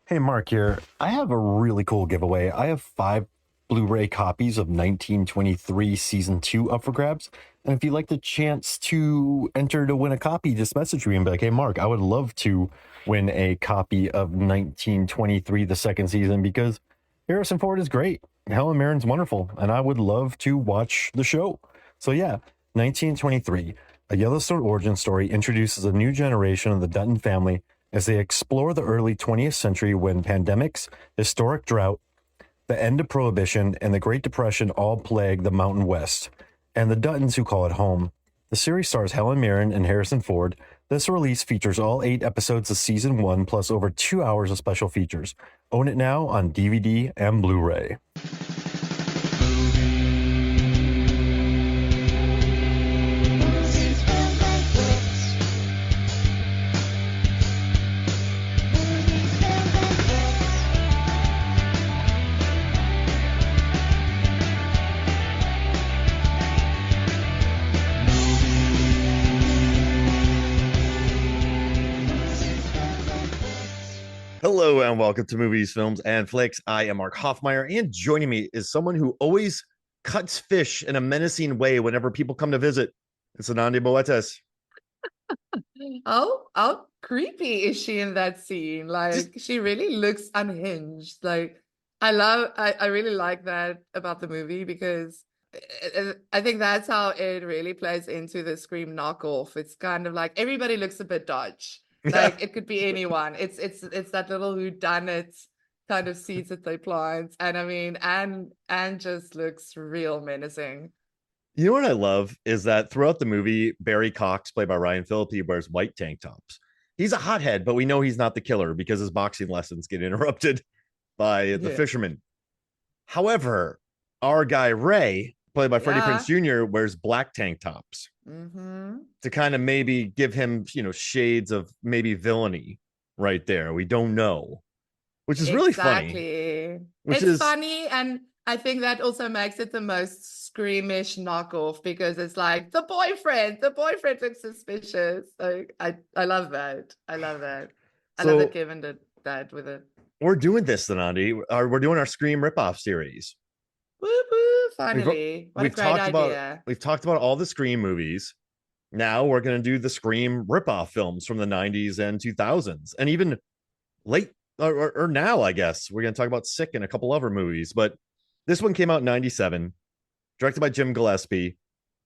Hey, Mark here. I have a really cool giveaway. I have five Blu-ray copies of 1923 Season 2 up for grabs. And if you'd like the chance to enter to win a copy, just message me and be like, hey, Mark, I would love to win a copy of 1923, the second season, because Harrison Ford is great. Helen Mirren's wonderful, and I would love to watch the show. So yeah, 1923, a Yellowstone origin story introduces a new generation of the Dutton family as they explore the early 20th century when pandemics, historic drought, the end of Prohibition, and the Great Depression all plague the Mountain West, and the Duttons who call it home. The series stars Helen Mirren and Harrison Ford. This release features all 8 episodes of Season 1 plus over 2 hours of special features. Own it now on DVD and Blu-ray. Hello and welcome to Movies, Films, and Flicks. I am Mark Hoffmeyer, and joining me is someone who always cuts fish in a menacing way whenever people come to visit. It's Zanandi Boetes. Oh, creepy is she in that scene? Like, she really looks unhinged. Like, I really like that about the movie because I think that's how it really plays into the Scream knockoff. It's kind of like everybody looks a bit dodge. Like it could be anyone. It's that little whodunit kind of seeds that they plant. And I mean, Anne just looks real menacing. You know what I love is that throughout the movie, Barry Cox, played by Ryan Phillippe, wears white tank tops. He's a hothead, but we know he's not the killer because his boxing lessons get interrupted by the fisherman. However, our guy Ray, played by Freddie Prinze Jr., wears black tank tops to kind of maybe give him, shades of maybe villainy right there. We don't know, which is really funny. It's funny, and I think that also makes it the most Screamish knockoff because it's like the boyfriend looks suspicious. Like I love that. I love that. I love that Kevin did that with it. We're doing this, Zanandi. We're doing our Scream ripoff series. Woo woo! Finally, what a great idea. We've talked about all the Scream movies. Now we're going to do the Scream ripoff films from the 90s and 2000s, and even late or now, I guess we're going to talk about Sick and a couple other movies. But this one came out in 97, directed by Jim Gillespie.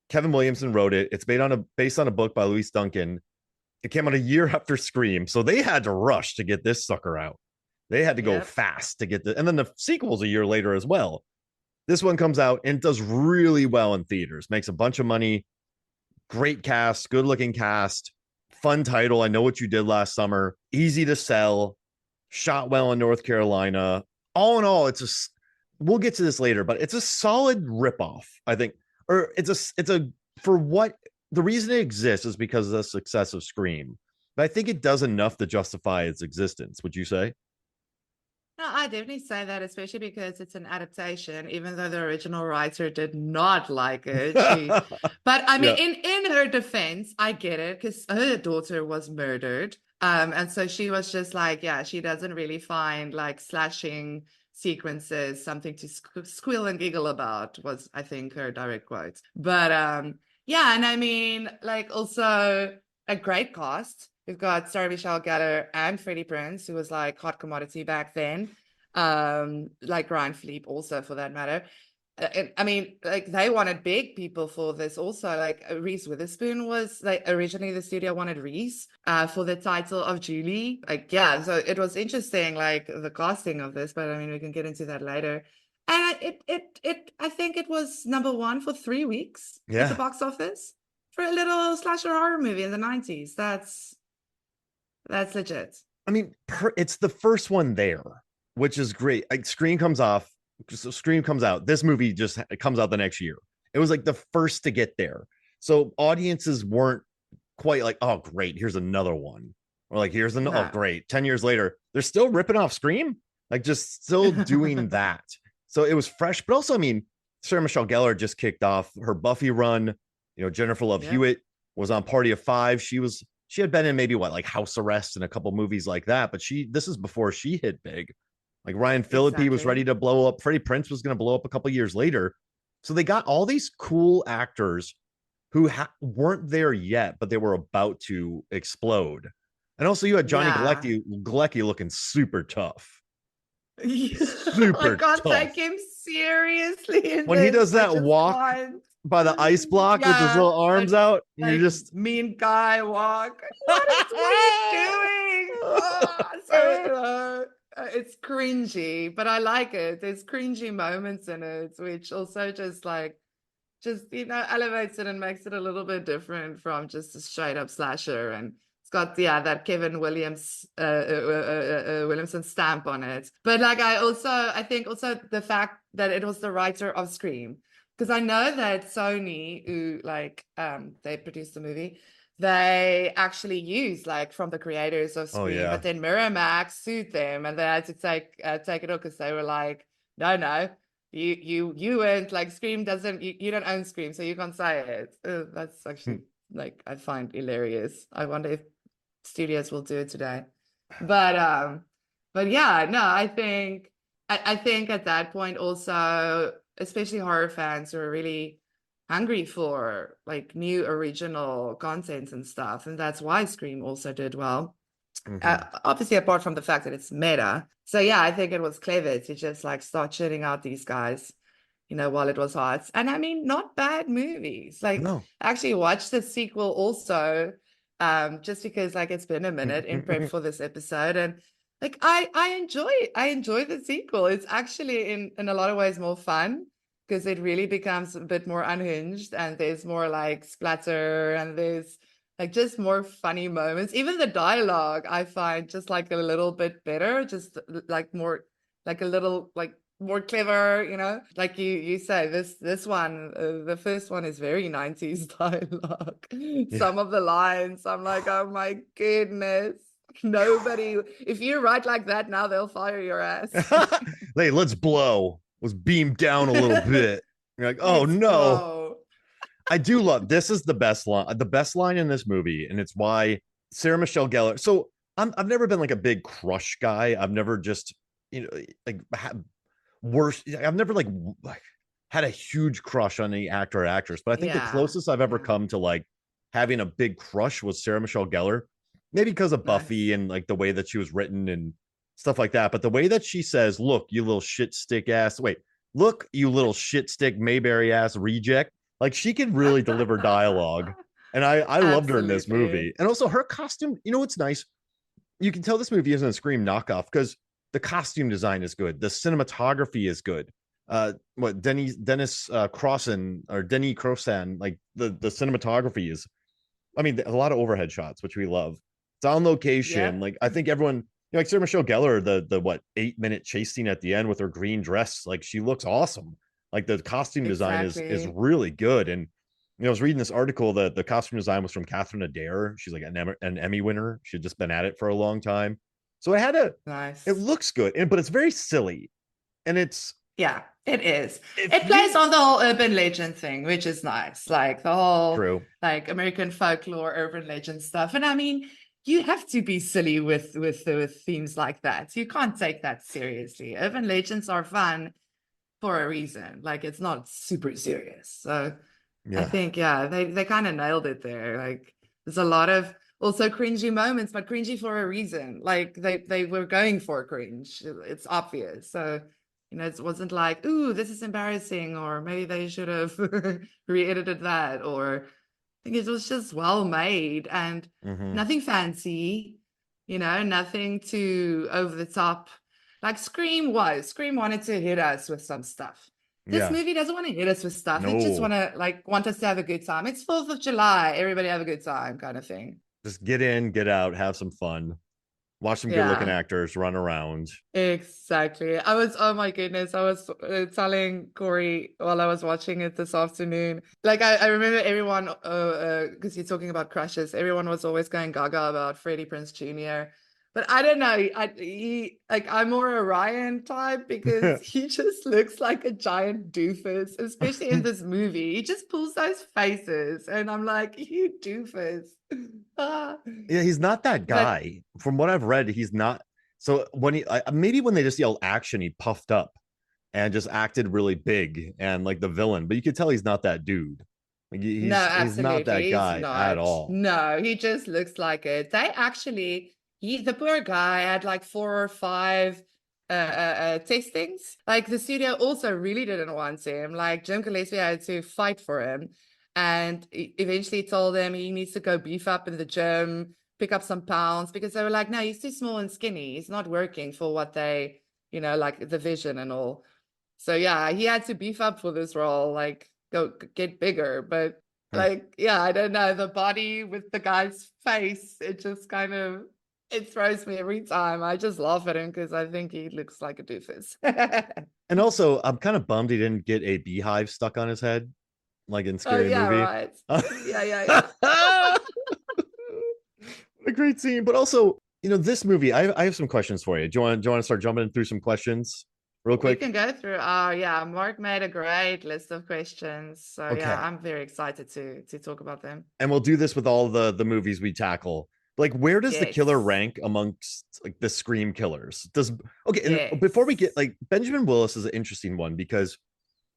Kevin Williamson wrote it. It's based on a book by Louise Duncan. It came out a year after Scream, so they had to rush to get this sucker out. They had to go fast to get and then the sequel's a year later as well. This one comes out and does really well in theaters, makes a bunch of money. Great cast, good looking cast, fun title. I Know What You Did Last Summer, easy to sell, shot well in North Carolina. All in all, we'll get to this later, but it's a solid ripoff, I think. Or for what the reason it exists is because of the success of Scream. But I think it does enough to justify its existence. Would you say? No, I definitely say that, especially because it's an adaptation, even though the original writer did not like it. But I mean, in her defense, I get it because her daughter was murdered. And so she was just like, she doesn't really find like slashing sequences something to squeal and giggle about, was I think her direct quote. But and I mean, like also a great cast. We've got Sarah Michelle Gellar and Freddie Prinze, who was like hot commodity back then. Like Ryan Phillippe also, for that matter. I mean, like they wanted big people for this also. Like Reese Witherspoon was like originally the studio wanted Reese for the title of Julie. Like so it was interesting, like the casting of this. But I mean, we can get into that later. And I think it was #1 for 3 weeks at the box office for a little slasher horror movie in the 90s. That's legit. I mean, it's the first one there, which is great. Like Scream comes out. This movie just comes out the next year. It was like the first to get there. So audiences weren't quite like, oh, great, here's another one. Or like, here's oh, great. 10 years later, they're still ripping off Scream. Like just still doing that. So it was fresh. But also, I mean, Sarah Michelle Gellar just kicked off her Buffy run. Jennifer Love Hewitt was on Party of Five. She was she had been in maybe what, like House Arrest and a couple movies like that, but this is before she hit big. Like Ryan Phillippe was ready to blow up. Freddie Prinze was going to blow up a couple years later. So they got all these cool actors who weren't there yet, but they were about to explode. And also you had Johnny Galecki looking super tough. I can't take him seriously when he does that walk by the ice block with his little arms out, and like, you're just mean guy walk. What are you doing? Oh, it's cringy, but I like it. There's cringy moments in it, which also just elevates it and makes it a little bit different from just a straight up slasher. And it's got that Kevin Williamson stamp on it. But like I think also the fact that it was the writer of Scream, because I know that Sony, who they produced the movie, they actually used from the creators of Scream, but then Miramax sued them and they had to take it off because they were like, no, you weren't Scream doesn't, you don't own Scream, so you can't say it. That's actually I find hilarious. I wonder if studios will do it today. But yeah, no, I think at that point also, especially horror fans who are really hungry for new original content and stuff, and that's why Scream also did well. Obviously, apart from the fact that it's meta. So yeah, I think it was clever to just start churning out these guys, while it was hot. And I mean, not bad movies. I actually watched the sequel also, just because it's been a minute in prep for this episode, and I enjoy the sequel. It's actually in a lot of ways more fun because it really becomes a bit more unhinged, and there's more splatter, and there's just more funny moments. Even the dialogue I find just a little bit better, just more a little more clever, like you say, this one, the first one is very 90s dialogue. Some of the lines I'm like, oh my goodness, nobody, if you write like that now, they'll fire your ass. Hey, let's beam down a little bit. You're like, oh no. I do love, this is the best line in this movie, and it's why Sarah Michelle Gellar. So I've never been a big crush guy. I've never just I've never had a huge crush on any actor or actress, but I think the closest I've ever come to having a big crush was Sarah Michelle Gellar, maybe because of Buffy and the way that she was written and stuff like that. But the way that she says, look, you little shit stick ass, look, you little shit stick Mayberry ass reject. She can really deliver dialogue. And I loved her in this movie. And also her costume, what's nice? You can tell this movie isn't a Scream knockoff because the costume design is good. The cinematography is good. Dennis Crossan, the cinematography is, I mean, a lot of overhead shots, which we love. It's on location. I think everyone, Sarah Michelle Gellar, the 8-minute chase scene at the end with her green dress, she looks awesome. The costume design is really good. And I was reading this article that the costume design was from Catherine Adair. She's an Emmy winner. She'd just been at it for a long time. So it looks good, but it's very silly. And it is. It plays on the whole urban legend thing, which is nice. The whole American folklore, urban legend stuff. And I mean, you have to be silly with themes like that. You can't take that seriously. Urban legends are fun for a reason. It's not super serious. So I think they kind of nailed it there. There's a lot of also cringy moments, but cringy for a reason. They were going for cringe. It's obvious. So it wasn't ooh, this is embarrassing, or maybe they should have re-edited that, or I think it was just well made and nothing fancy, nothing too over the top. Scream wanted to hit us with some stuff. This movie doesn't want to hit us with stuff. It just want us to have a good time. It's 4th of July. Everybody have a good time kind of thing. Just get in, get out, have some fun. Watch some good looking actors run around. Exactly. Oh my goodness. I was telling Corey while I was watching it this afternoon. I remember everyone, because you're talking about crushes, everyone was always going gaga about Freddie Prinze Jr. But I don't know. He like I'm more a Ryan type because he just looks like a giant doofus, especially in this movie. He just pulls those faces, and I'm like, you doofus. Ah. Yeah, he's not that But guy. From what I've read, he's not. So when maybe when they just yelled action, he puffed up and just acted really big and like the villain. But you could tell he's not that dude. Like no, he's not that absolutely, he's guy at not. all. No, he just looks like it. They actually, the poor guy had like 4 or 5 testings. Like the studio also really didn't want him. Like Jim Gillespie had to fight for him, and eventually told him he needs to go beef up in the gym, pick up some pounds because they were like, no, he's too small and skinny. He's not working for what they, like the vision and all. So yeah, he had to beef up for this role, like go get bigger. But like, yeah, I don't know, the body with the guy's face, it just kind of it throws me every time. I just laugh at him because I think he looks like a doofus. And also, I'm kind of bummed he didn't get a beehive stuck on his head, like in Oh Scary yeah, Movie. right. Yeah. A great scene, but also, this movie. I have some questions for you. Do you want to start jumping through some questions real We quick? can go through. Oh yeah, Mark made a great list of questions. So yeah, Okay, I'm very excited to talk about them. and we'll do this with all the movies we tackle. Like, where does the killer Yes. rank amongst like the Scream killers? Does Okay, and before we get Yes. like Benjamin Willis is an interesting one because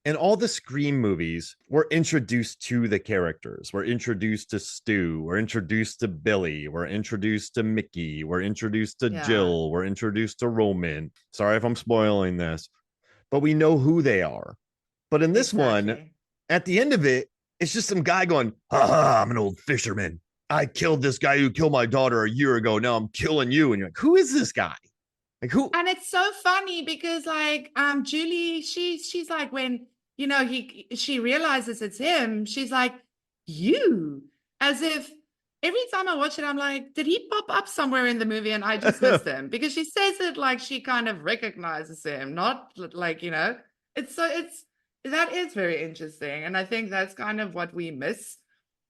in all the Scream movies, we're introduced to the characters. We're introduced to Stu. We're introduced to Billy. We're introduced to Mickey. We're introduced to Yeah, Jill. We're introduced to Roman. Sorry if I'm spoiling this, but we know who they are. But in this one, exactly. at the end of it, it's just some guy going, "Ha, I'm an old fisherman. I killed this guy who killed my daughter a year ago. Now I'm killing you." And you're like, who is this guy? Like, who? And it's so funny because like Julie, she's like when she realizes it's him, she's like, you, as if every time I watch it, I'm like, did he pop up somewhere in the movie and I just missed him? Because she says it like she kind of recognizes him, not like, it's that is very interesting. And I think that's kind of what we miss,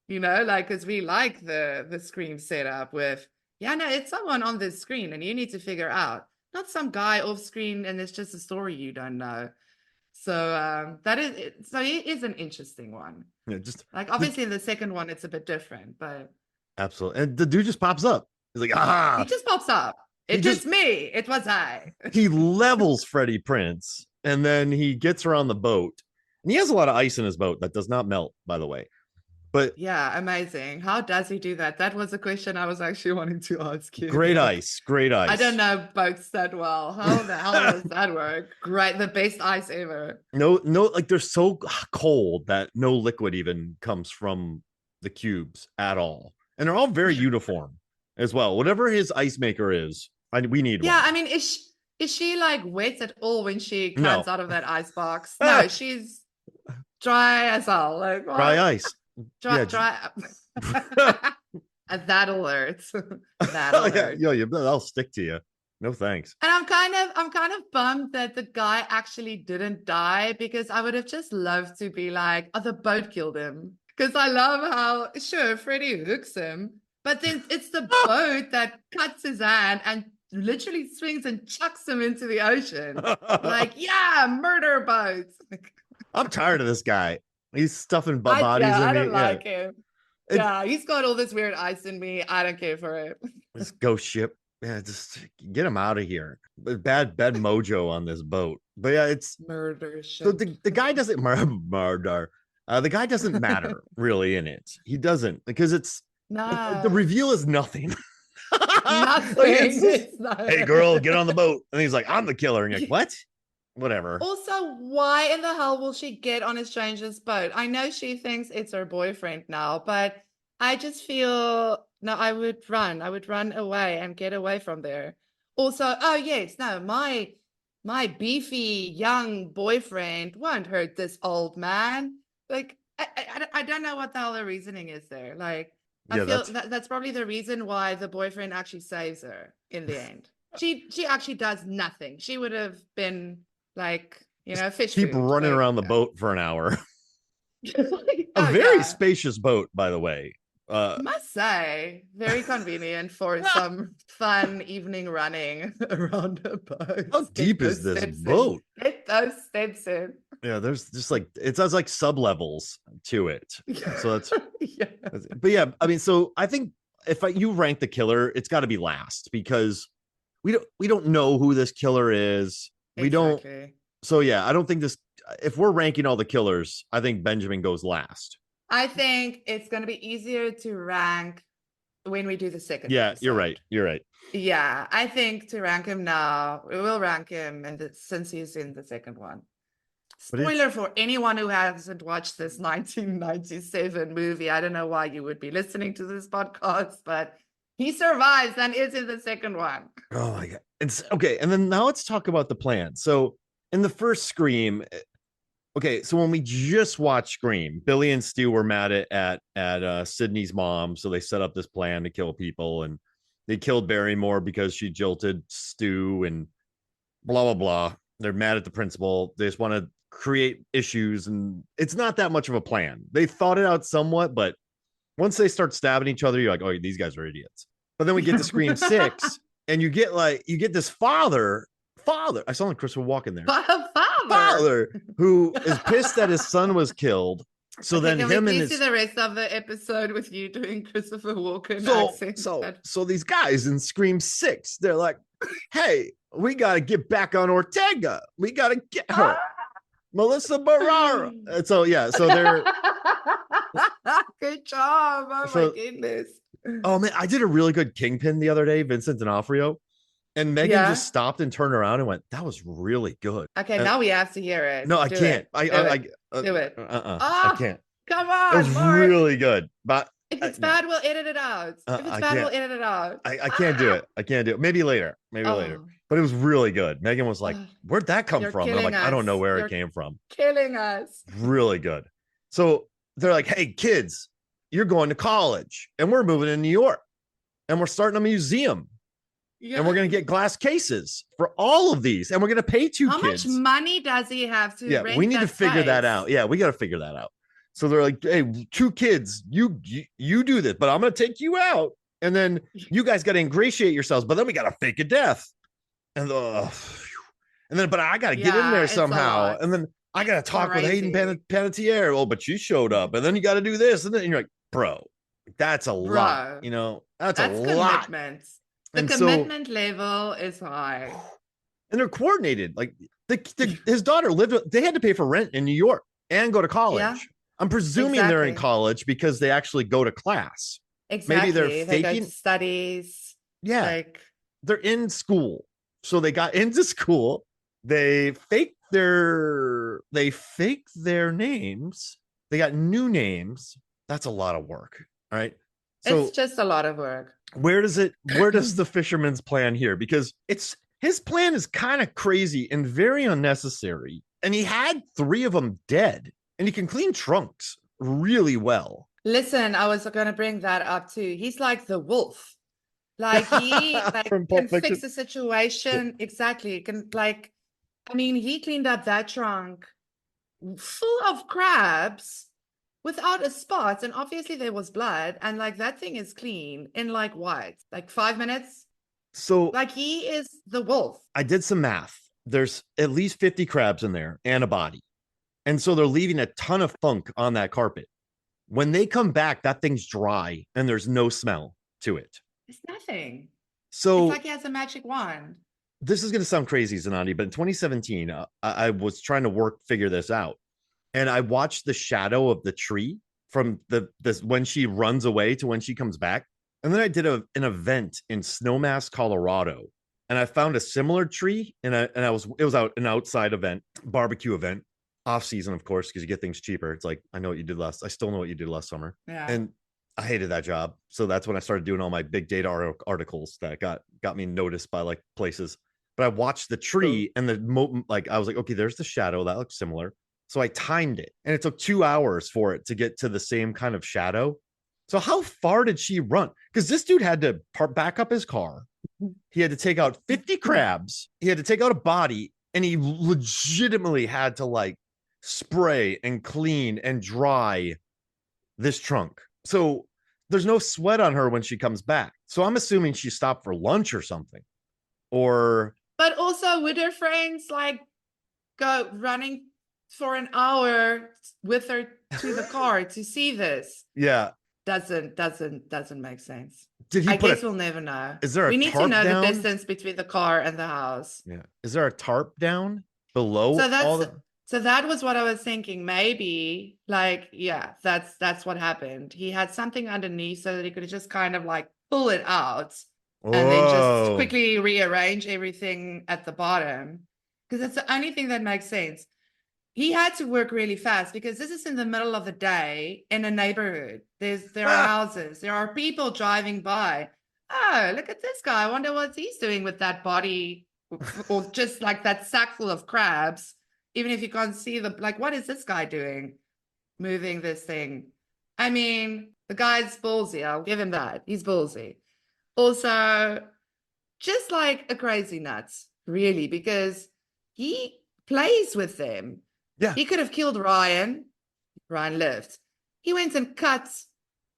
like because we like the Scream setup with, yeah, no, it's someone on this screen and you need to figure out, not some guy off screen and it's just a story you don't know. So that is it. So it is an interesting one. Just Like obviously in the second one it's a bit different, but absolutely. And the dude just pops up. He's like, he ah, just pops up. he It just is me. It was I. he levels Freddie Prinze, and then he gets her on the boat. And he has a lot of ice in his boat that does not melt, by the way. But Yeah, amazing. How does he do that? That was a question I was actually wanting to ask you. great Like, ice, great I don't ice. know boats that well. How the hell does that work? Great, the best ice ever. No, like they're so cold that no liquid even comes from the cubes at all. And they're all very uniform as well. Whatever his ice maker is, we need Yeah, one. I mean, is she like wet at all when she No. climbs out of that ice box? No, she's dry as hell. Like Dry what? ice. Yeah. Dry. That alerts. That Oh, yeah, alert. yeah, that'll stick to you. No thanks. And I'm kind of bummed that the guy actually didn't die because I would have just loved to be like, oh, the boat killed him. Because I love how, sure, Freddie hooks him, but then it's the boat that cuts his hand and literally swings and chucks him into the ocean. Like, yeah, murder boats. I'm tired of this guy. He's stuffing bodies in I me. don't Yeah. like him. Yeah, he's got all this weird ice in me. I don't care for it. This ghost ship. Yeah, just get him out of here. Bad mojo on this boat. But yeah, it's Murder so ship. the guy doesn't murder. The guy doesn't matter really in it. He doesn't because it's the No, reveal is nothing. nothing. Like, it's just, It's not. hey girl, get on the boat. And he's like, I'm the killer. And you're like, what? Whatever. Also, why in the hell will she get on a stranger's boat? I know she thinks it's her boyfriend now, but I just feel no, I would run. I would run away and get away from there. Also, oh yes, no, my beefy young boyfriend won't hurt this old man. Like I don't know what the hell the reasoning is there. Like I Yeah, feel that's probably the reason why the boyfriend actually saves her in the end. She actually does nothing. She would have been like, fish keep food. running Like, around the boat for an hour. A oh very yeah. spacious boat, by the way. Must say, very convenient for some fun evening running around a boat. How deep is this boat? Get those steps in. Yeah, there's just like it does like sub levels to it. So that's Yeah. but yeah, I mean, so I think if you rank the killer, it's got to be last because we don't know who this killer is. We don't. Exactly. So yeah, I don't think this. If we're ranking all the killers, I think Benjamin goes last. I think it's going to be easier to rank when we do the second Yeah, episode. you're right. You're right. Yeah, I think to rank him now, we will rank him since he's in the second one. But Spoiler for anyone who hasn't watched this 1997 movie. I don't know why you would be listening to this podcast, but he survives and is in the second one. Oh my god. It's okay. And then now let's talk about the plan. So in the first Scream, okay, so when we just watched Scream, Billy and Stu were mad at Sydney's mom, so they set up this plan to kill people, and they killed Barrymore because she jilted Stu and blah blah blah. They're mad at the principal. They just want to create issues, and it's not that much of a plan. They thought it out somewhat, but once they start stabbing each other, you're like, oh, these guys are idiots. But then we get to Scream 6, and you get this father. I saw Christopher Walken there. Father who is pissed that his son was killed. So then him and see the rest of the episode with you doing Christopher Walken accent. So these guys in Scream 6, they're like, hey, we got to get back on Ortega. We got to get her. Melissa Barrera. And so yeah, so they're good job. Oh my goodness. Oh man, I did a really good Kingpin the other day, Vincent D'Onofrio. And Megan just stopped and turned around and went, that was really good. Okay, now we have to hear it. No, I can't. Do it. I can't. Come on. It was really good. But if it's bad, we'll edit it out. If it's bad, we'll edit it out. I can't do it. I can't do it. Maybe later. But it was really good. Megan was like, where'd that come from? And I'm like, I don't know where it came from. Killing us. Really good. So they're like, hey, kids, you're going to college. And we're moving to New York. And we're starting a museum. Yeah. And we're going to get glass cases for all of these. And we're going to pay two kids. How much money does he have to rent? We need to figure that out. Yeah, we got to figure that out. So they're like, hey, two kids, you do this, but I'm going to take you out. And then you guys got to ingratiate yourselves, but then we got to fake a death. And then, but I got to get in there somehow. And then I got to talk with Hayden Panettiere. Oh, but she showed up. And then you got to do this. And then you're like, bro, that's a lot. You know, that's a lot. The commitment level is high. And they're coordinated. Like his daughter they had to pay for rent in New York and go to college. Yeah. I'm presuming they're in college because they actually go to class. Exactly. Maybe they're faking studies. Yeah. They're in school. So they got into school. They faked their names. They got new names. That's a lot of work. All right. So it's just a lot of work. Where does the fisherman's plan here? Because his plan is kind of crazy and very unnecessary. And he had 3 of them dead, and he can clean trunks really well. Listen, I was going to bring that up too. He's like the wolf. Like he can fix the situation. Yeah. Exactly. He cleaned up that trunk full of crabs without a spot, and obviously there was blood, and that thing is clean in 5 minutes. So he is the wolf. I did some math. There's at least 50 crabs in there and a body. And so they're leaving a ton of funk on that carpet. When they come back, that thing's dry and there's no smell to it. It's nothing. So it's like he has a magic wand. This is going to sound crazy, Zanandi, but in 2017, I was trying to figure this out. And I watched the shadow of the tree from when she runs away to when she comes back. And then I did an event in Snowmass, Colorado. And I found a similar tree. And it was an outside event, barbecue event, off season, of course, because you get things cheaper. It's like, I still know what you did last summer. Yeah. And I hated that job. So that's when I started doing all my big data articles that got me noticed by places. But I watched the tree and I was like, okay, there's the shadow. That looks similar. So I timed it, and it took 2 hours for it to get to the same kind of shadow. So how far did she run? Because this dude had to back up his car. He had to take out 50 crabs. He had to take out a body, and he legitimately had to spray and clean and dry this trunk. So there's no sweat on her when she comes back. So I'm assuming she stopped for lunch or something. Or But also, would her friends like go running for an hour with her to the car to see this? yeah, Doesn't make sense. did he I put guess a we'll never know. is there a We need to tarp know the down? distance between the car and the house. Yeah. Is there a tarp down below So all that's the so that was what I was thinking. Maybe like, yeah, that's what happened. He had something underneath so that he could just kind of like pull it out and then just Whoa. quickly rearrange everything at the bottom. Because that's the only thing that makes sense. He had to work really fast because this is in the middle of the day in a neighborhood. There are houses, there are people driving by. Oh, look at this guy. I wonder what he's doing with that body, or just like that sack full of crabs. Even if you can't see the like, what is this guy doing? Moving this thing. I mean, the guy's ballsy. I'll give him that. He's ballsy. Also, just like a crazy nuts, really, because he plays with them. Yeah. He could have killed Ryan. Ryan lived. He went and cut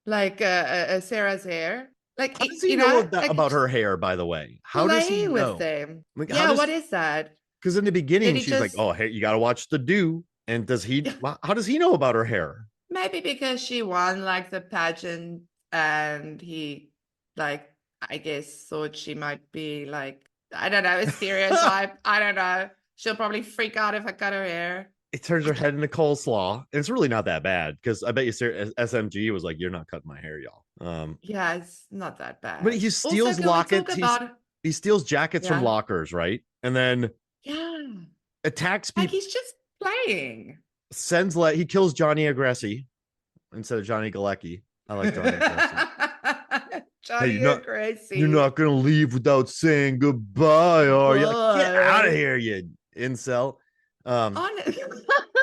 like Sarah's hair. Like, How does he you know know, like, about her hair, by the way? How does he play with know? them. Like, Yeah, what is that? because in the Did beginning he she's like, just oh, hey, you gotta watch the do. And does he how does he know about her hair? maybe because she won like the pageant and he like I guess thought she might be like I don't know, a stereotype. I don't know. She'll probably freak out if I cut her hair. It turns her head into coleslaw. And it's really not that bad because I bet you SMG was like, you're not cutting my hair, y'all. Yeah, it's not that But bad. he Also, steals can we talk lockets. about He steals jackets from yeah, lockers, right? And then yeah, attacks like people. he's just playing. He kills Johnny Agressi instead of Johnny Galecki. I like Johnny Agressi. Hey, Johnny you're Gracie. not gonna leave without saying goodbye, are you? Like, get out of Boy. here, you incel. On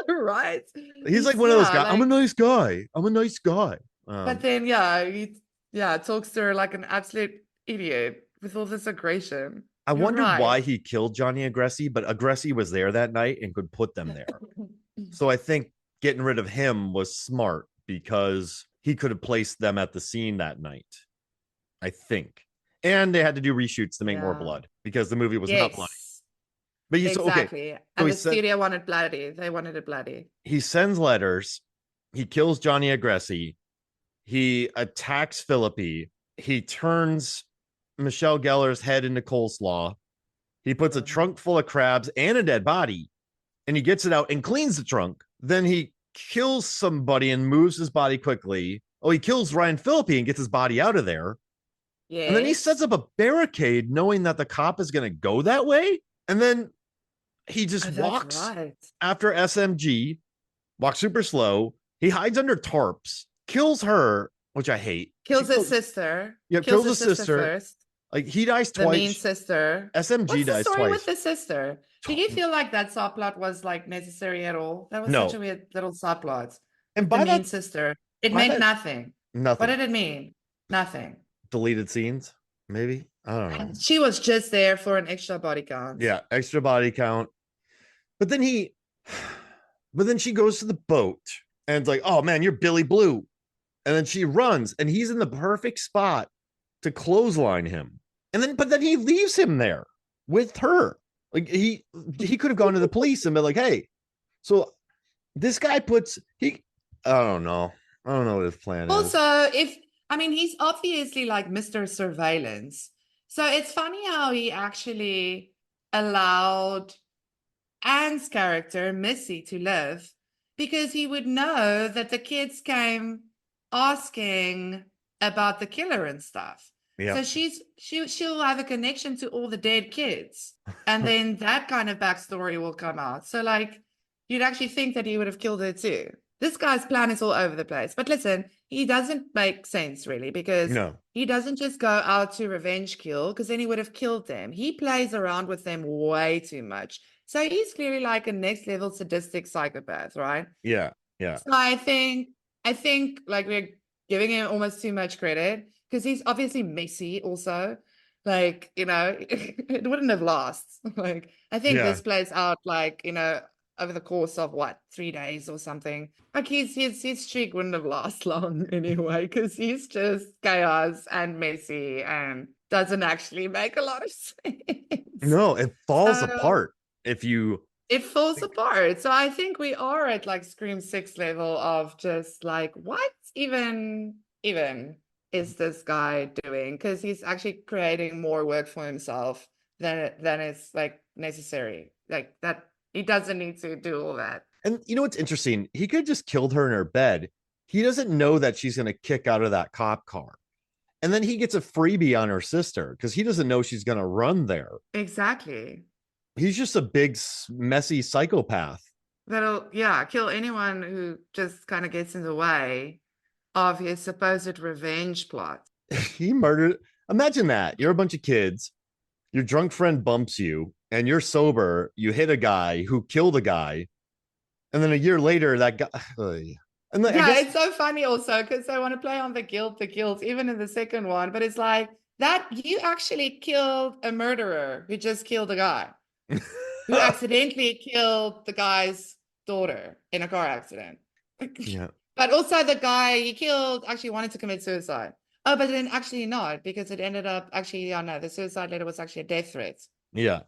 right. He's like one of those guys. I'm a Like, nice guy. I'm a nice guy. but then yeah, he talks to her like an absolute idiot with all this aggression. I You're wondered right. why he killed Johnny Agressi, but Agressi was there that night and could put them there. So I think getting rid of him was smart because he could have placed them at the scene that night. I think. And they had to do reshoots to make more Yeah. blood because the movie was not bloody. Yes, But he's okay. exactly. So And he the said studio wanted bloody. They wanted it bloody. he sends letters. He kills Johnny Agressi. He attacks Philippi. He turns Michelle Gellar's head into coleslaw. He puts a trunk full of crabs and a dead body, and he gets it out and cleans the trunk. Then he kills somebody and moves his body quickly. Oh, he kills Ryan Philippi and gets his body out of there. Yeah. And then he sets up a barricade knowing that the cop is going to go that way. And then he just walks after SMG, walks super slow. He hides under tarps, kills her, which I hate. Kills his sister. Yeah, kills his sister first. Like he dies The twice. mean sister. SMG What's the dies story twice. with the sister? Did you feel like that subplot was like necessary at all? That was No. such a weird little subplot. And The by mean that, sister. It by meant that- nothing. nothing. What did it mean? Nothing. Deleted scenes, maybe. I don't know. She was just there for an extra body count. Yeah, extra body count. But then she goes to the boat and it's like, oh man, you're Billy Blue. And then she runs and he's in the perfect spot to clothesline him. But then he leaves him there with her. Like he could have gone to the police and been like, hey, so this guy I don't know. I don't know what his plan is. Also, he's obviously like Mr. Surveillance. So it's funny how he actually allowed Anne's character, Missy, to live because he would know that the kids came asking about the killer and stuff. Yeah. So she'll have a connection to all the dead kids. And then that kind of backstory will come out. So like you'd actually think that he would have killed her too. This guy's plan is all over the place. But listen, he doesn't make sense really because he doesn't just go out to revenge kill because then he would have killed them. He plays around with them way too much. So he's clearly like a next level sadistic psychopath, right? Yeah. Yeah. So I think like we're giving him almost too much credit because he's obviously messy also. Like, it wouldn't have lost. Like, I think this plays out like, over the course of what, 3 days or something. Like his streak wouldn't have lasted long anyway, because he's just chaos and messy and doesn't actually make a lot of sense. No, it falls So apart if you. it falls apart. So I think we are at like Scream 6 level of just like, what even is this guy doing? Because he's actually creating more work for himself than is like necessary. Like that, he doesn't need to do all that. And you know what's interesting? He could have just killed her in her bed. He doesn't know that she's going to kick out of that cop car. And then he gets a freebie on her sister because he doesn't know she's going to run there. Exactly. He's just a big, messy psychopath. That'll, yeah, kill anyone who just kind of gets in the way of his supposed revenge plot. He murdered. Imagine that. You're a bunch of kids. Your drunk friend bumps you, and you're sober. You hit a guy who killed a guy. And then a year later, that guy. And then, Yeah, it's so funny also because they want to play on the guilt, even in the second one. But it's like that you actually killed a murderer who just killed a guy who accidentally killed the guy's daughter in a car accident. Yeah. But also the guy he killed actually wanted to commit suicide. Oh, but then actually not, because it ended up actually, yeah, no, the suicide letter was actually a death threat. Yeah.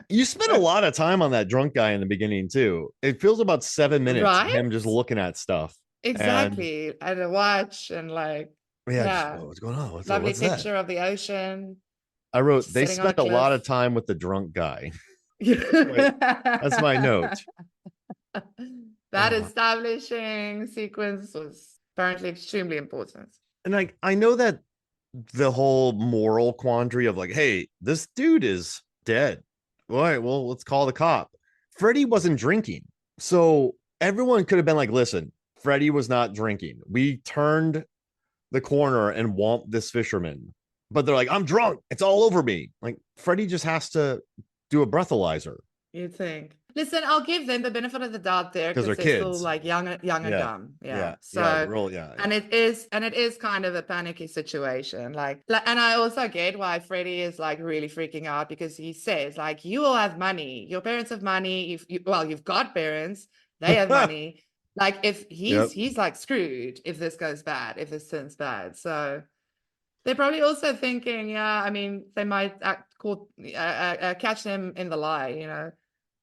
You spent a lot of time on that drunk guy in the beginning too. It feels about 7 minutes of him just looking at stuff. Exactly. And a watch and like, yeah. What's going on? Lovely what's picture that? of the ocean. I wrote they sitting on a spent a lot of cliff. time with the drunk guy. That's my note. That establishing sequence was apparently extremely important. And I know that the whole moral quandary of like, hey, this dude is dead. All right, well, let's call the cop. Freddie wasn't drinking. So everyone could have been like, listen, Freddie was not drinking. We turned the corner and want this fisherman. But they're like, I'm drunk. It's all over me. Like, Freddie just has to do a breathalyzer. You think? Listen, I'll give them the benefit of the doubt there because because they're they're kids. still like young and dumb. Yeah. So and it is kind of a panicky situation. Like, and I also get why Freddie is like really freaking out because he says like, you all have money. Your parents have money. You've got parents. They have money. Like if he's like screwed if this goes bad, if this turns bad. So they're probably also thinking, yeah, I mean, they might catch them in the lie, you know.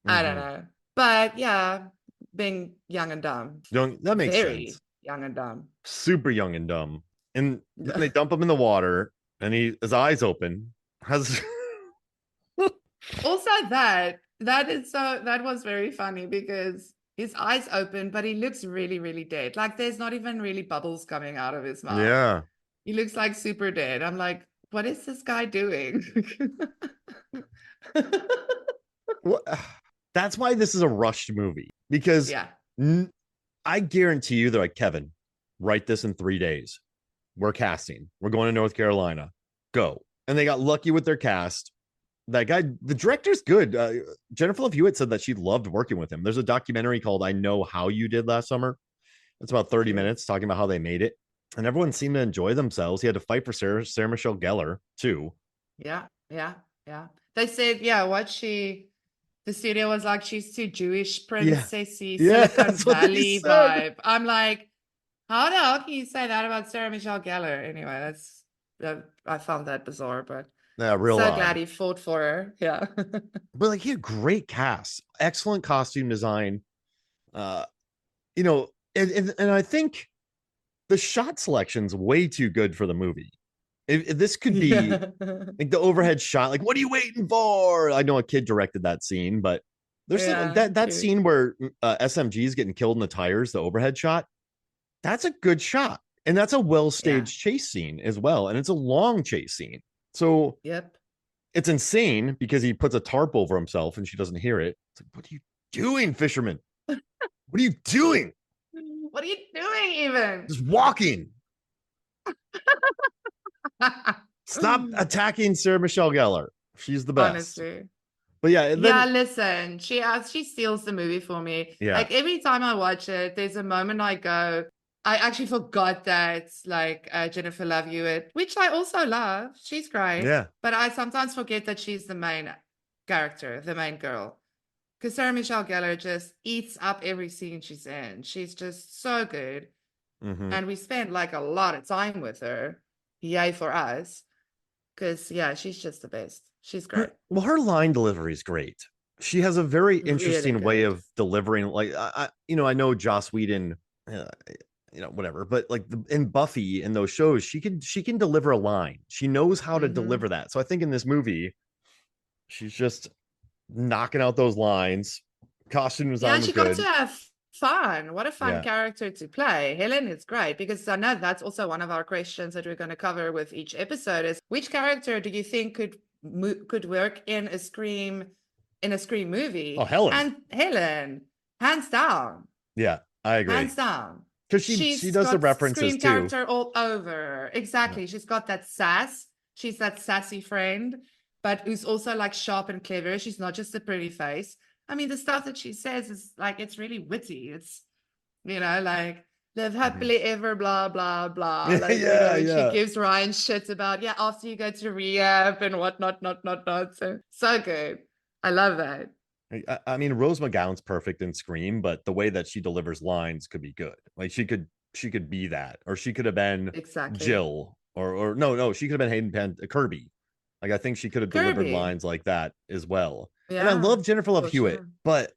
I don't know. But yeah, being young and dumb. That makes sense. Young and dumb. Super young and dumb. And they dump him in the water and his eyes open. Also that was very funny because his eyes open, but he looks really, really dead. Like there's not even really bubbles coming out of his mouth. Yeah. He looks like super dead. I'm like, what is this guy doing? What? That's why this is a rushed movie because I guarantee you they're like, Kevin, write this in 3 days. We're casting. We're going to North Carolina. Go. And they got lucky with their cast. That guy, the director's good. Jennifer Love Hewitt said that she loved working with him. There's a documentary called I Know How You Did last summer. It's about 30 minutes talking about how they made it. And everyone seemed to enjoy themselves. He had to fight for Sarah Michelle Gellar, too. Yeah. They said, the studio was like, she's too Jewish princessy, Silicon Valley vibe. I'm like, how the hell can you say that about Sarah Michelle Gellar? Anyway, I found that bizarre, but glad he fought for her. Yeah. But like he had great cast, excellent costume design. You know, and I think the shot selection's way too good for the movie. If this could be like the overhead shot, like what are you waiting for? I know a kid directed that scene, but there's that scene where SMG is getting killed in the tires, the overhead shot. That's a good shot, and that's a well-staged chase scene as well, and it's a long chase scene. So it's insane because he puts a tarp over himself and she doesn't hear it. It's like, what are you doing, fisherman? What are you doing? What are you doing even? Just walking. Stop attacking Sarah Michelle Gellar. She's the best. Honestly. But listen, she steals the movie for me. Yeah. Like every time I watch it, there's a moment I go, I actually forgot that like Jennifer Love Hewitt, which I also love. She's great. Yeah. But I sometimes forget that she's the main character, the main girl. because Sarah Michelle Gellar just eats up every scene she's in. She's just so good. Mhm. And we spent like a lot of time with her. Yay for us. Because, yeah, she's just the best. She's great. Her line delivery is great. She has a very Really interesting way good. of delivering. Like, I know Joss Whedon, whatever, but like in Buffy in those shows, she can deliver a line. She knows how to deliver that. So I think in this movie, she's just knocking out those lines. Costume Yeah, design and was she got to good. have fun. What a fun Yeah. character to play. Helen is great because I know that's also one of our questions that we're going to cover with each episode is which character do you think could work in a Scream movie? Oh, Helen. And Helen, hands down. Yeah, I agree. Hands down. Because she She's does the got references Scream too. character all over. Exactly. Yeah. She's got that sass. She's that sassy friend, but who's also like sharp and clever. She's not just a pretty face. I mean, the stuff that she says is like, it's really witty. It's, like live happily ever, blah, blah, blah. Like, and she gives Ryan shit about, after you go to rehab and whatnot, not. So good. I love that. I mean, Rose McGowan's perfect in Scream, but the way that she delivers lines could be good. Like she could be that, or she could have been Exactly. Jill, or no, she could have been Hayden Penn, Kirby. Like I think she could have delivered lines like that as well. And I love Jennifer Love Hewitt, but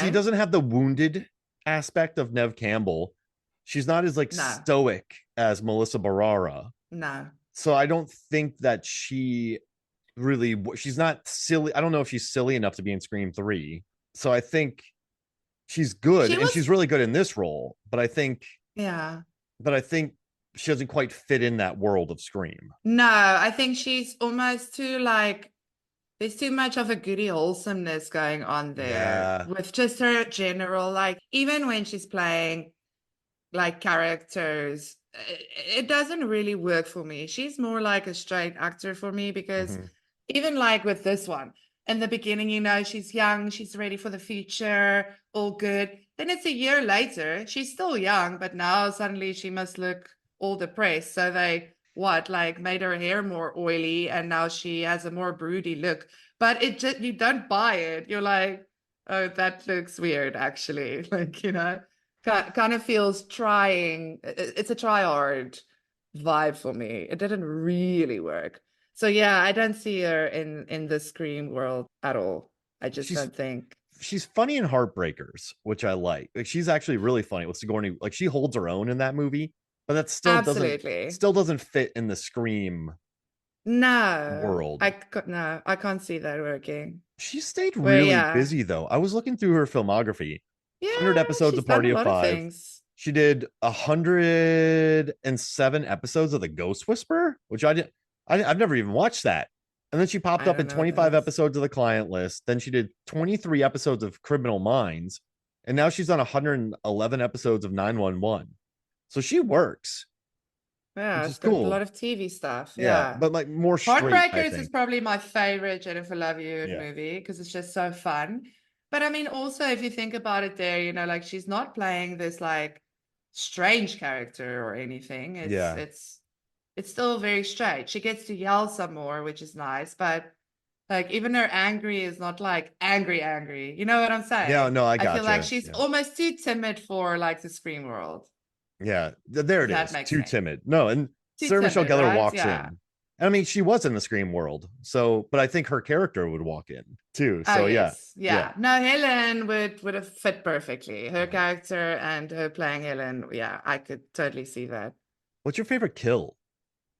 she doesn't have the wounded aspect of Neve Campbell. She's not as stoic as Melissa Barrera. No. So I don't think that she's not silly. I don't know if she's silly enough to be in Scream 3. So I think she's good and she's really good in this role, but I think she doesn't quite fit in that world of Scream. No, I think she's almost too there's too much of a goody wholesomeness going on there with just her general, even when she's playing characters, it doesn't really work for me. She's more like a straight actor for me because even with this one, in the beginning, she's young, she's ready for the future, all good. Then it's a year later, she's still young, but now suddenly she must look all depressed. So they made her hair more oily and now she has a more broody look. But you don't buy it. You're like, oh, that looks weird, actually. Kind of feels trying. It's a try hard vibe for me. It didn't really work. So yeah, I don't see her in the Scream world at all. I just don't think. She's funny in Heartbreakers, which I like. She's actually really funny with Sigourney. She holds her own in that movie, but that still doesn't fit in the Scream world. I can't see that working. She stayed really busy though. I was looking through her filmography. 100 episodes of Party of Five. She did 107 episodes of The Ghost Whisperer, which I've never even watched that. And then she popped up in 25 episodes of The Client List. Then she did 23 episodes of Criminal Minds. And now she's on 111 episodes of 911. So she works. Yeah, it's cool. A lot of TV stuff. Yeah. But more straight, Heartbreakers is probably my favorite Jennifer Love Hewitt movie because it's just so fun. But I mean, also, if you think about it there, she's not playing this strange character or anything. It's still very straight. She gets to yell some more, which is nice. But even her angry is not angry. You know what I'm saying? Yeah, no, I feel like she's almost too timid for the Scream world. Yeah, there it is. Too timid. No, and Sarah Michelle Gellar walks in. I mean, she was in the Scream world, but I think her character would walk in too. So yeah. No, Helen would have fit perfectly. Her character and her playing Helen. Yeah, I could totally see that. What's your favorite kill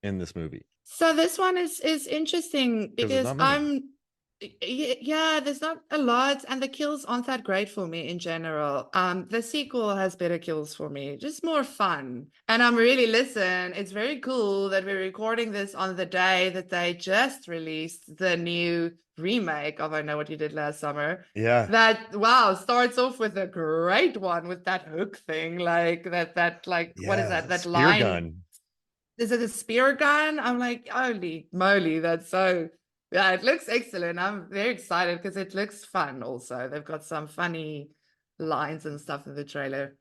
in this movie? So this one is interesting because there's not a lot, and the kills aren't that great for me in general. The sequel has better kills for me, just more fun. And it's very cool that we're recording this on the day that they just released the new remake of I Know What You Did Last Summer. Yeah. That starts off with a great one with that hook thing, what is that? That spear line gun. Is it a spear gun? I'm like, holy moly, that's so. Yeah, it looks excellent. I'm very excited because it looks fun also. They've got some funny lines and stuff in the trailer.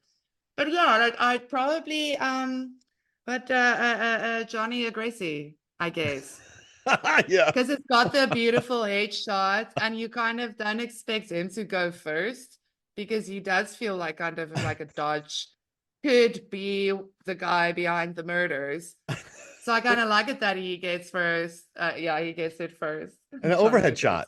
But yeah, I'd probably Johnny or Gracie, I guess. Yeah. because it's got the beautiful headshot, and you kind of don't expect him to go first because he does feel like kind of like a dodge, could be the guy behind the murders. So I kind of like it that he gets first. Yeah, he gets it first. And an John overhead Lucas. shot.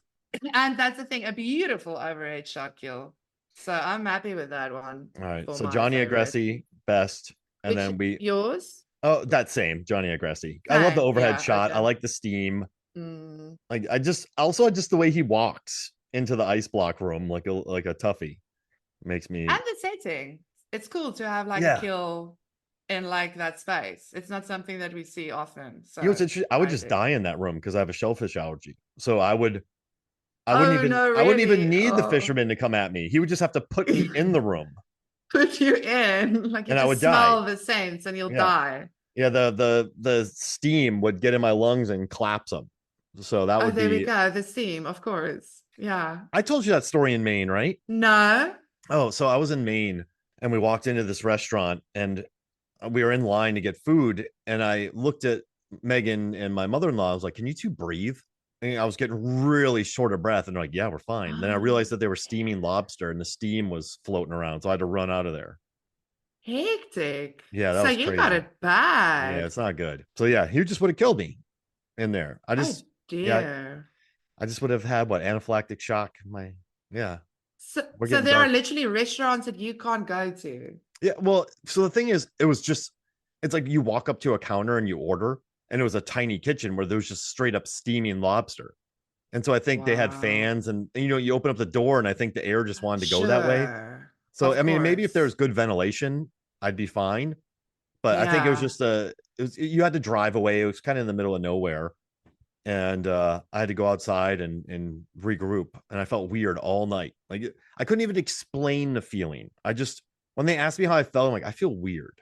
And that's the thing, a beautiful overhead shot kill. So I'm happy with that one All right. for So my Johnny favorite. Agressi, best. And Which then yours? oh, that same Johnny Agressi. I love the Same, overhead yeah, shot. I okay. like the steam. Mm. Like just the way he walks into the ice block room like a toughie makes me And the setting. It's cool to have like a yeah. kill in like that space. It's not something that we see often. You know what's So interesting? I would I just do. die in that room because I have a shellfish allergy. So I wouldn't Oh even no, I wouldn't even really? need the Oh. fisherman to come at me. He would just have to put me in the room Put you in. Like you and I would just die. smell the scents and you'll Yeah. die. Yeah, the steam would get in my lungs and collapse them. So that Oh, would there we be go. The steam, of course. Yeah. I told you that story in Maine, right? No. Oh, so I was in Maine and we walked into this restaurant and we were in line to get food and I looked at Megan and my mother-in-law. I was like, "Can you two breathe?" And I was getting really short of breath and they're like, "Yeah, we're fine." Then I realized that they were steaming lobster and the steam was floating around, so I had to run out of there. Hectic. Yeah, that So was you got crazy. it Yeah, bad. it's not good. So yeah, he just would have killed me in there. Oh Yeah, dear. I just would have had what anaphylactic shock. Yeah, we're So getting there are dark. literally restaurants that you can't go to. Yeah, well, so the thing is, it's like you walk up to a counter and you order, and it was a tiny kitchen where there was just straight up steaming lobster. And so I think they had Wow. fans, and you open up the door, and I think the air just wanted to go that way. Sure. So Of I mean, maybe if course. there's good ventilation, I'd be fine. But I think it was Yeah. just you had to drive away. It was kind of in the middle of nowhere. And I had to go outside and regroup, and I felt weird all night. Like I couldn't even explain the feeling. I just when they asked me how I felt, I'm like, I feel weird.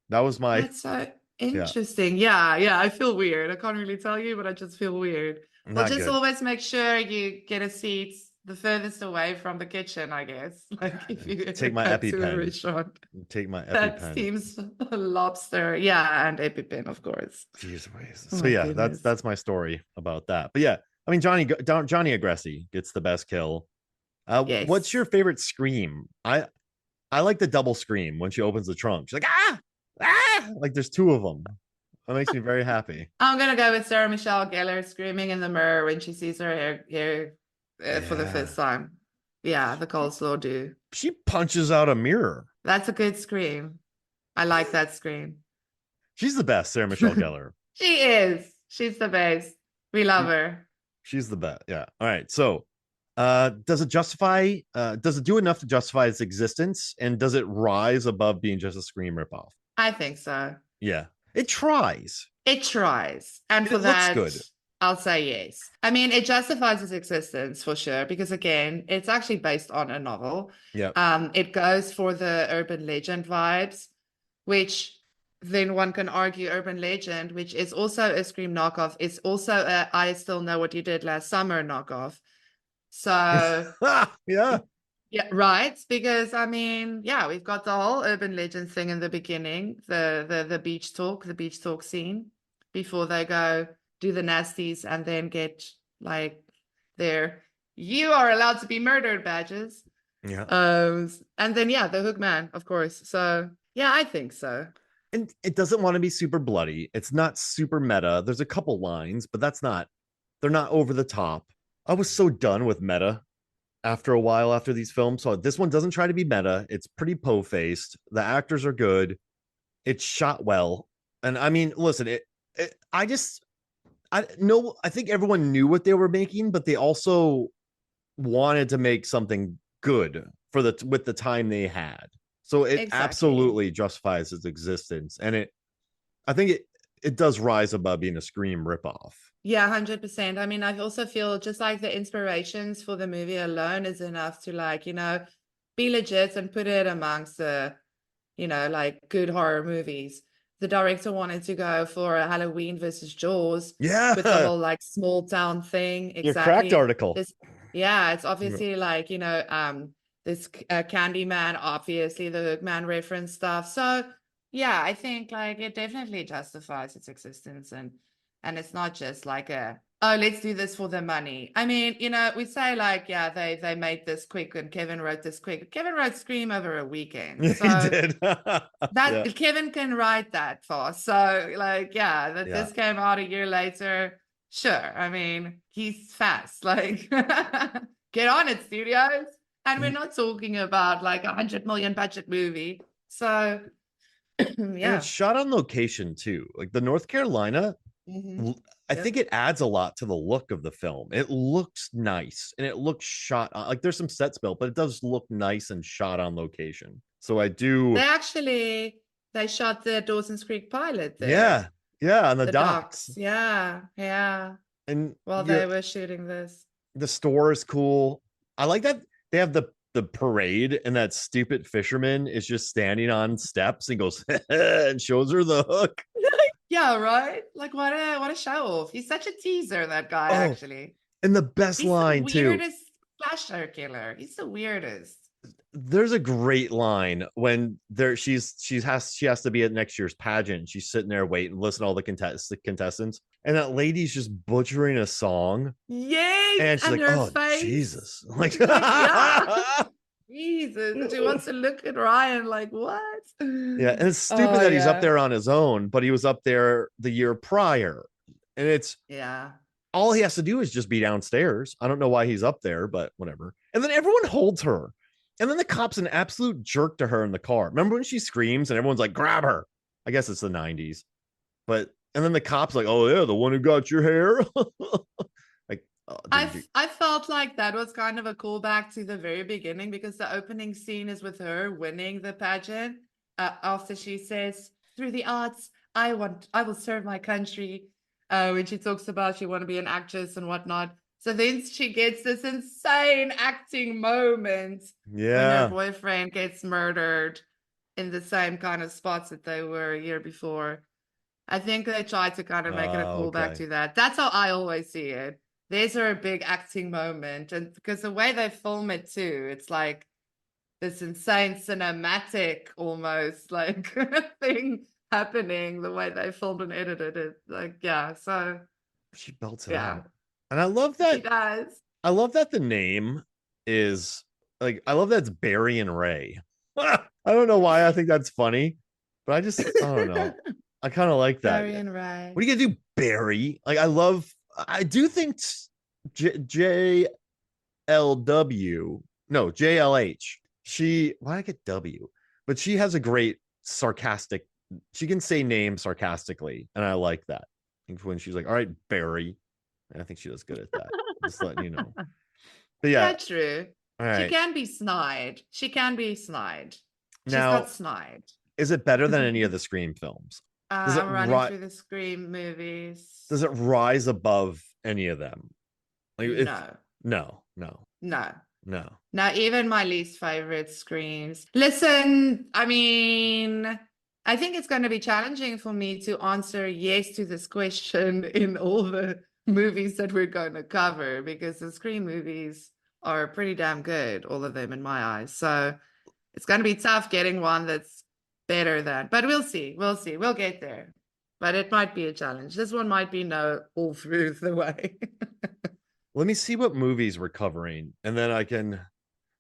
That was my That's so yeah, interesting. Yeah, yeah, I feel weird. I can't really tell you, but I just feel weird. Well, not just good. always make sure you get a seat the furthest away from the kitchen, I guess. Like if you Take my go to a EpiPen. restaurant Take my that EpiPen. steams lobster. Yeah, and EpiPen, of course. Jeez, Louise. Oh So my yeah, goodness. that's my story about that. But yeah, I mean Johnny Agressi gets the best kill. What's Yes. your favorite scream? I like the double scream when she opens the trunk. She's like like there's two of them. That makes me very happy. I'm gonna go with Sarah Michelle Gellar screaming in the mirror when she sees her hair for the Yeah. first time. Yeah, the coleslaw do. She punches out a mirror. That's a good scream. I like that scream. She's the best, Sarah Michelle Gellar. She is. She's the best. We love She, her. she's the best. Yeah. All right. So, does it do enough to justify its existence? And does it rise above being just a Scream ripoff? I think so. Yeah. It tries. It tries. And And for it looks that, good. I'll say yes. I mean, it justifies its existence for sure, because again, it's actually based on a novel. Yeah. It goes for the urban legend vibes, which then one can argue urban legend, which is also a Scream knockoff, is also a I Still Know What You Did Last Summer knockoff. So Yeah. yeah, right. Because I mean, yeah, we've got the whole urban legend thing in the beginning, the beach talk scene before they go do the nasties and then get like their "you are allowed to be murdered" badges. Yeah. And then yeah, the hook man, of course. So yeah, I think so. And it doesn't want to be super bloody. It's not super meta. There's a couple lines, but they're not over the top. I was so done with meta after a while after these films. So this one doesn't try to be meta. It's pretty po-faced. The actors are good. It's shot well. And I mean, listen, I think everyone knew what they were making, but they also wanted to make something good with the time they had. So it Exactly. absolutely justifies its existence. And I think it does rise above being a Scream ripoff. Yeah, 100%. I mean, I also feel just like the inspirations for the movie alone is enough to like, be legit and put it amongst the, like good horror movies. The director wanted to go for a Halloween versus Jaws with the Yeah. whole like small town thing. Your cracked Exactly. article. This, yeah, it's obviously like, this Candyman, obviously the Hookman reference stuff. So yeah, I think like it definitely justifies its existence, and and it's not just like oh, let's do this for the money. I mean, we say like, yeah, they made this quick and Kevin wrote this quick. Kevin wrote Scream over a weekend. So He did. that Kevin can write that fast. So like, yeah, that this came out a year later. Sure. I mean, he's fast. Like, get on it, studios. And we're not talking about like $100 million budget movie. So And it's shot on location too. Like the North Carolina, I think it adds a lot to the look of the film. It looks nice and it looks shot on, like there's some sets built, but it does look nice and shot on location. So I do. They shot the Dawson's Creek pilot there. Yeah. Yeah. On the docks. Yeah. Yeah. And while they were shooting this. The store is cool. I like that they have the parade and that stupid fisherman is just standing on steps and goes and shows her the hook. Yeah, right. Like what a show off. He's such a teaser, that guy, actually. And the best line too. Weirdest slasher killer. He's the weirdest. There's a great line when she has to be at next year's pageant. She's sitting there waiting, listen to all the contestants, and that lady's just butchering a song. Yes, and she's like, "Oh face. Jesus!" Like, Jesus. She wants to look at Ryan like, what? Yeah, and it's stupid that he's up there on his own, but he was up there the year prior, and it's all he has to do is just be downstairs. I don't know why he's up there, but whatever. And then everyone holds her. And then the cop's an absolute jerk to her in the car. Remember when she screams and everyone's like, grab her? I guess it's the 90s. And then the cop's like, oh, yeah, the one who got your hair. Like, I felt like that was kind of a callback to the very beginning, because the opening scene is with her winning the pageant. After she says, through the arts, I will serve my country. When she talks about she want to be an actress and whatnot. So then she gets this insane acting moment when her boyfriend gets murdered in the same kind of spots that they were a year before. I think they tried to kind of make it a callback to that. That's how I always see it. There's her big acting moment. And because the way they film it too, it's like this insane cinematic almost like thing happening, the way they filmed and edited it. Like, so she belts it out. And I love that. She does. I love that the name is like, I love that it's Barry and Ray. I don't know why I think that's funny, but I don't know. I kind of like that. Barry and Ray. What are you gonna do, Barry? Like, I do think JLH. Why I get W? But she has a great sarcastic, she can say names sarcastically, and I like that. I think when she's like, all right, Barry. I think she does good at that. Just letting you know. But yeah. That's true. Right. She can be snide. She's not snide. Is it better than any of the Scream films? I'm running through the Scream movies. Does it rise above any of them? Like, No. No. Now, even my least favorite Screams. Listen, I mean, I think it's going to be challenging for me to answer yes to this question in all the movies that we're going to cover, because the Scream movies are pretty damn good, all of them in my eyes. So it's going to be tough getting one that's better than, but we'll see. We'll get there. But it might be a challenge. This one might be no all through the way. Let me see what movies we're covering, and then I can.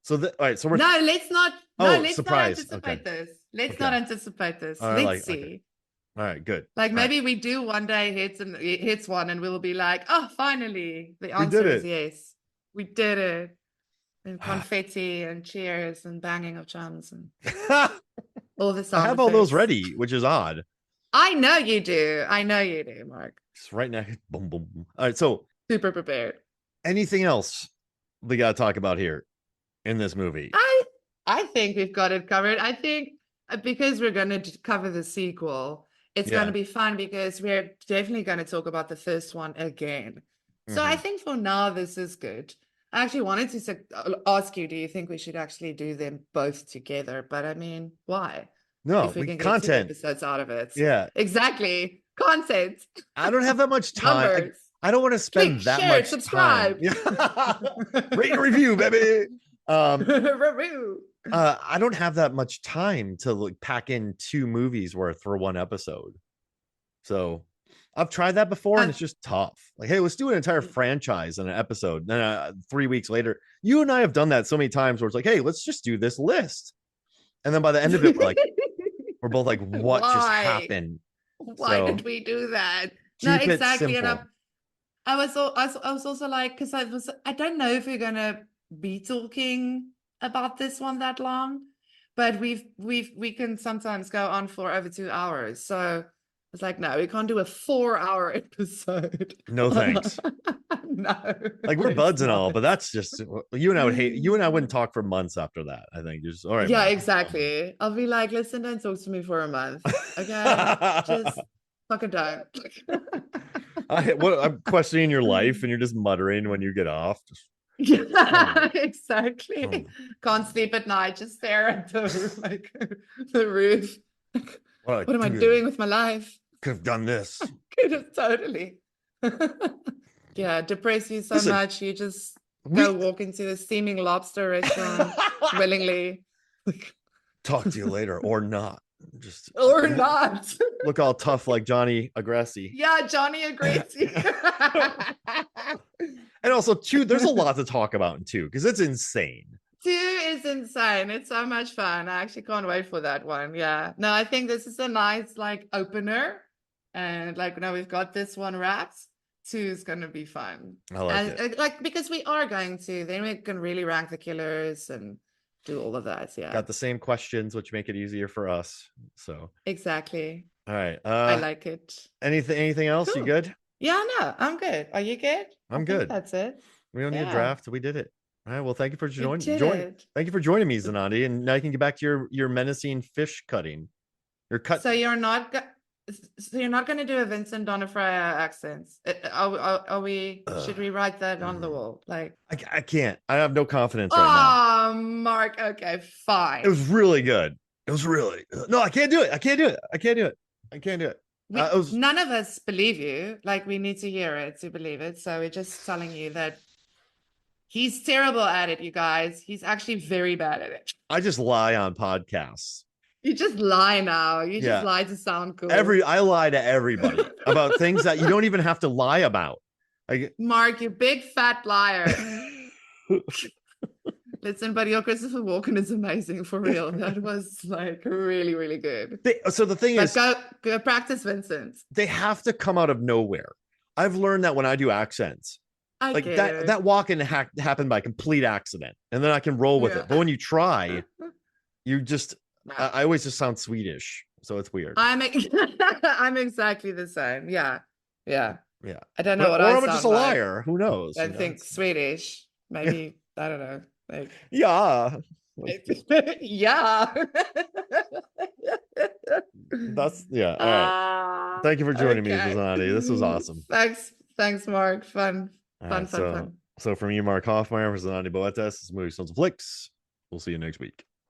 All right. So we're let's not anticipate this. Let's not anticipate this. Let's see. Okay. All right, good. Like maybe we do one day hits one and we'll be like, oh, finally. The answer is yes. We did it. And confetti and cheers and banging of drums and all the sound I have all those ready, which is odd. I know you do, Mark. Just right now. Boom, boom, boom. All right, so super prepared. Anything else we got to talk about here in this movie? I think we've got it covered. I think because we're going to cover the sequel, it's going to be fun because we're definitely going to talk about the first one again. So I think for now, this is good. I actually wanted to ask you, do you think we should actually do them both together? But I mean, why? No, if we can content. Get 2 episodes out of it. Yeah. Exactly. Content. I don't have that much time. I don't want to spend that much subscribe. Time. Rate and review, baby. Review. I don't have that much time to pack in 2 movies worth for one episode. So I've tried that before, and Uh, it's just tough. Like, hey, let's do an entire franchise in an episode. Then 3 weeks later, you and I have done that so many times where it's like, hey, let's just do this list. And then by the end of it, we're both like, what just Why? happened? Why So, did we do that? No, keep it exactly. And simple. I was also like, because I don't know if we're gonna be talking about this one that long, but we can sometimes go on for over 2 hours. So it's like, no, we can't do a 4 hour episode. No thanks. No, Like, we're let's buds and all, not. but that's just, you and I would hate, you and I wouldn't talk for months after that. I think just, all right, Yeah, Mark. exactly. I'll be like, listen, don't talk to me for a month. Okay. Just fucking don't. I'm questioning your life, and you're just muttering when you get off. Just, Yeah, exactly. oh. Can't sleep at night, just stare at the like the roof. What What am I doing with my life? Could have done this. Could have totally. Yeah, depress you so Listen, much you just we go walk into the steaming lobster restaurant willingly. talk to you later or not. Just Or not. look all tough like Johnny Agressi. Yeah, Johnny agrees. And also, two, there's a lot to talk about in two because it's insane. 2 is insane. It's so much fun. I actually can't wait for that one. Yeah. No, I think this is a nice like opener. And like now we've got this one wrapped. 2 is gonna be fun. I like And it. like because we are going to, then we can really rank the killers and do all of that. Yeah. Got the same questions, which make it easier for us. So, Exactly. all right. I like it. Anything else? You Cool. good? Yeah, no, I'm good. Are you good? I I'm think good. that's it. We don't need a Yeah. draft. We did it. All right. Well, thank you for We joining. did it. Thank you for joining me, Zanandi. And now you can get back to your menacing fish cutting. Your cut. So you're not going to do a Vincent D'Onofrio accent. Are we? Should we write that on the wall? Like, I can't. I have no confidence right oh, Mark. Okay, now. fine. It was really good. It was really no. I can't do it. I can't do it. I can't do it. I can't do it. None of us believe you. Like, we need to hear it to believe it. So we're just telling you that he's terrible at it, you guys. He's actually very bad at it. I just lie on podcasts. You just lie now. You just lie to sound cool. I lie to everybody about things that you don't even have to lie about. Mark, you big fat liar. Listen, but your Christopher Walken is amazing for real. That was like really, really good. So the thing is, go practice Vincent. They have to come out of nowhere. I've learned that when I do accents, like that walk-in happened by complete accident, and then I can roll with it. But when you try, you just I always just sound Swedish, so it's weird. I'm exactly the same. Yeah. I don't know Or what I I'm sound just a liar. like. Who knows? I think Swedish. Maybe I don't know. Like yeah. Yeah. That's all right. Thank you for joining me, Zanandi. This was awesome. Thanks, Mark. Fun. So from you, Mark Hoffmeyer, for Zanandi Boetas, this is Movie Sons of Flicks. We'll see you next week.